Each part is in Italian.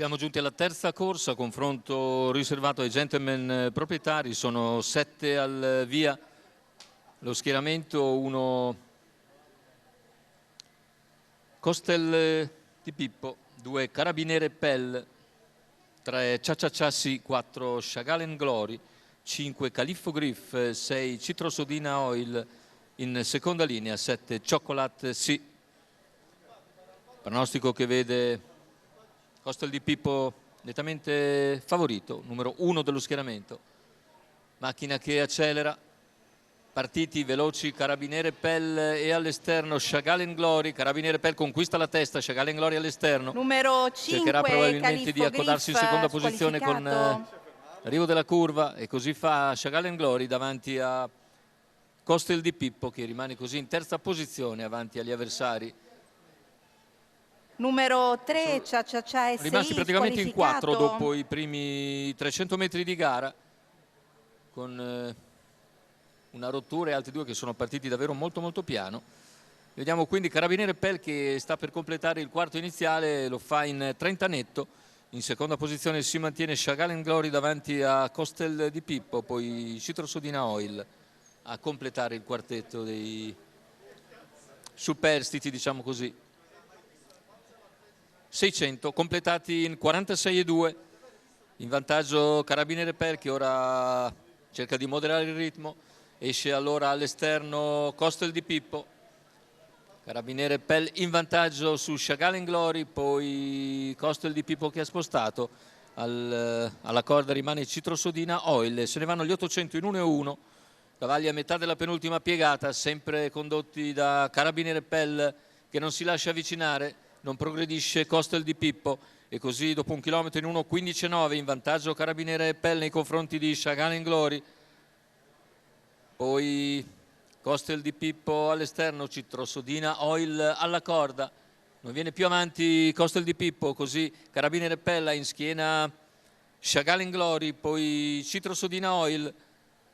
Siamo giunti alla terza corsa, confronto riservato ai gentleman proprietari, sono 7 al via. Lo schieramento: 1 Costel di Pippo, 2 Carabiniere Pell, 3 Ciacciacciassi, 4 Chagall Glory, 5 Califfo Griff, 6 Citrosodina Oil, in seconda linea 7 Chocolate Sì. Pronostico che vede Costel di Pippo nettamente favorito, numero 1 dello schieramento. Macchina che accelera, partiti veloci Carabiniere Pell e all'esterno Chagall Glory. Carabiniere Pell conquista la testa, Chagall Glory all'esterno. Numero 5 cercherà probabilmente Califfo di accodarsi in seconda posizione con l'arrivo della curva, e così fa Chagall Glory davanti a Costel di Pippo, che rimane così in terza posizione avanti agli avversari. Numero 3 Ciacciaccia SI, rimasti praticamente in 4 dopo i primi 300 metri di gara, con una rottura e altri 2 che sono partiti davvero molto piano. Vediamo quindi Carabiniere Pell che sta per completare il quarto iniziale, lo fa in 30 netto. In seconda posizione si mantiene Chagall Glory davanti a Costel di Pippo, poi Citrosodina Oil a completare il quartetto dei superstiti, diciamo così. 600 completati in 46,2, in vantaggio Carabiniere Pell, che ora cerca di moderare il ritmo. Esce allora all'esterno Costel di Pippo, Carabiniere Pell in vantaggio su Chagall Glory, poi Costel di Pippo che ha spostato, alla corda rimane Citrosodina Oil. Se ne vanno gli 800 in 1,1, cavalli a metà della penultima piegata, sempre condotti da Carabiniere Pell, che non si lascia avvicinare, non progredisce Costel di Pippo, e così dopo un chilometro in 1,15,9 in vantaggio Carabiniere Pell nei confronti di Chagall Glory. Poi Costel di Pippo all'esterno, Citrosodina Oil alla corda, non viene più avanti Costel di Pippo, così Carabiniere Pell in schiena Chagall Glory, poi Citrosodina Oil.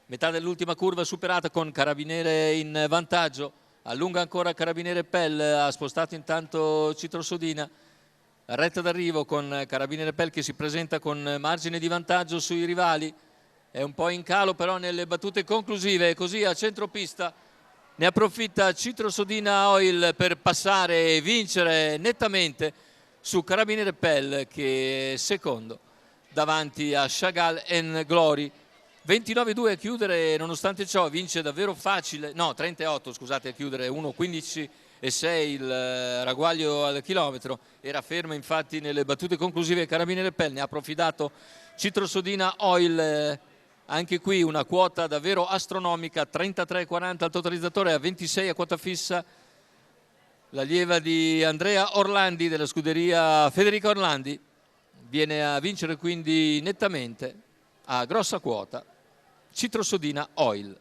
Metà dell'ultima curva superata con Carabiniere in vantaggio, allunga ancora Carabiniere Pell, ha spostato intanto Citrosodina. Retta d'arrivo con Carabiniere Pell che si presenta con margine di vantaggio sui rivali, è un po' in calo però nelle battute conclusive, così a centropista ne approfitta Citrosodina Oil per passare e vincere nettamente su Carabiniere Pell, che è secondo davanti a Chagall Glory. 29,2 a chiudere, nonostante ciò vince davvero facile, no 38 scusate a chiudere, 1,15,6 il ragguaglio al chilometro. Era ferma infatti nelle battute conclusive Carabiniere Pell, ne ha approfittato Citrosodina Oil. Anche qui una quota davvero astronomica, 33,40 al totalizzatore, a 26 a quota fissa l'allieva di Andrea Orlandi della scuderia Federica Orlandi. Viene a vincere quindi nettamente a grossa quota Citrosodina Oil.